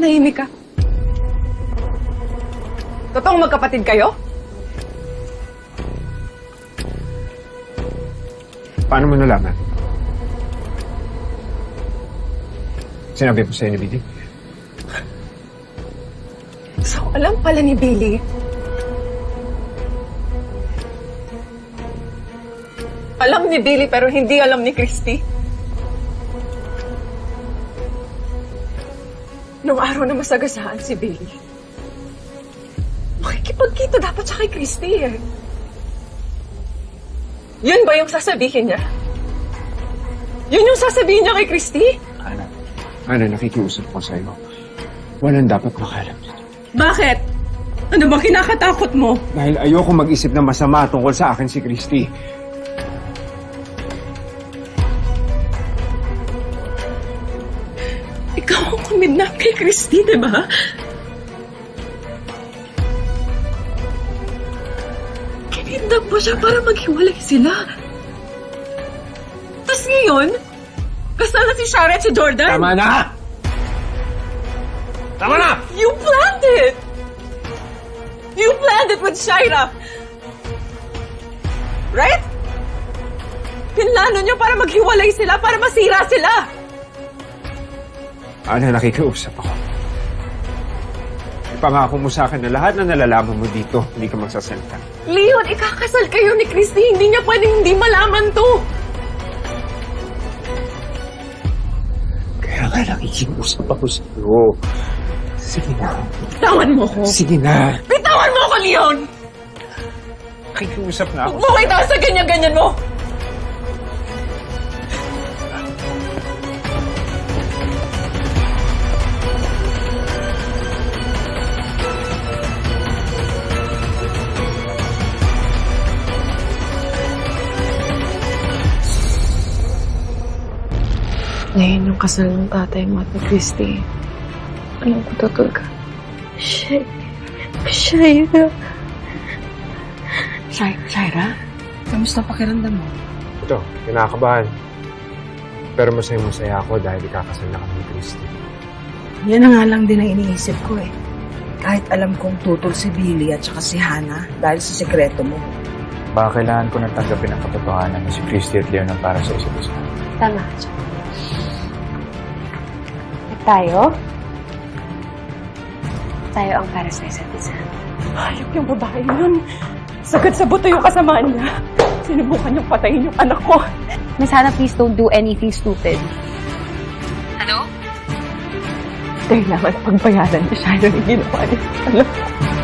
Nanahimik ka. Totoong magkapatid kayo? Paano mo nalaman? Sinabi ko sa'yo ni Billy. So, alam pala ni Billy. Alam ni Billy pero hindi alam ni Christy. Nung araw na masagasaan si Billy, makikipagkita dapat siya kay Christy eh. Yun ba yung sasabihin niya? Yun yung sasabihin niya kay Christy? Ana, nakikiusap ko sa'yo. Walang dapat makalam dito. Bakit? Ano bang kinakatakot mo? Dahil ayoko mag-isip na masama tungkol sa akin si Christy. Ikaw ang kumidnap kay Christy, di ba? Kinidnap mo siya para maghiwalay sila. Tapos ngayon, kasama si Shara at si Jordan. Tama na! Tama na! You planned it! You planned it with Shaira! Right? Pinlano niyo para maghiwalay sila, para masira sila! Ana, nakikiusap ako. Ipangako mo sa akin na lahat na nalalaman mo dito, hindi ka magsasalita. Leon, ikakasal kayo ni Christy. Hindi niya pwedeng hindi malaman to. Kaya nga nakikiusap ako sa'yo. Sige na. Bitawan mo ko. Sige na. Bitawan mo ko, Leon! Nakikiusap na ako. Huwag mo kayo sa ganyan-ganyan mo! Ngayon yung kasal ng tatay mo at ni Christy. Alam ko tutol ka. Shaira. Shaira? Kamusta pakiramdam mo? Ito, kinakabahan. Pero masaya ako dahil ikakasal na kami ni Christy. Yan na nga lang din ang iniisip ko eh. Kahit alam kong tutol si Billy at saka si Hannah dahil sa sekreto mo. Baka kailangan ko nang tanggapin ang katotohanan na si Christy at Leon ang para sa isa't isa. Tama. Tayo? Tayo ang para sa isa't isa. Hayop yung babae yun. Sagad sa buto yung kasamaan niya. Sinubukan niyang patayin yung anak ko. Miss Hannah, please don't do anything stupid. Kailangan pagbayaran ni Shaira yung ginawa niya. Alam ko.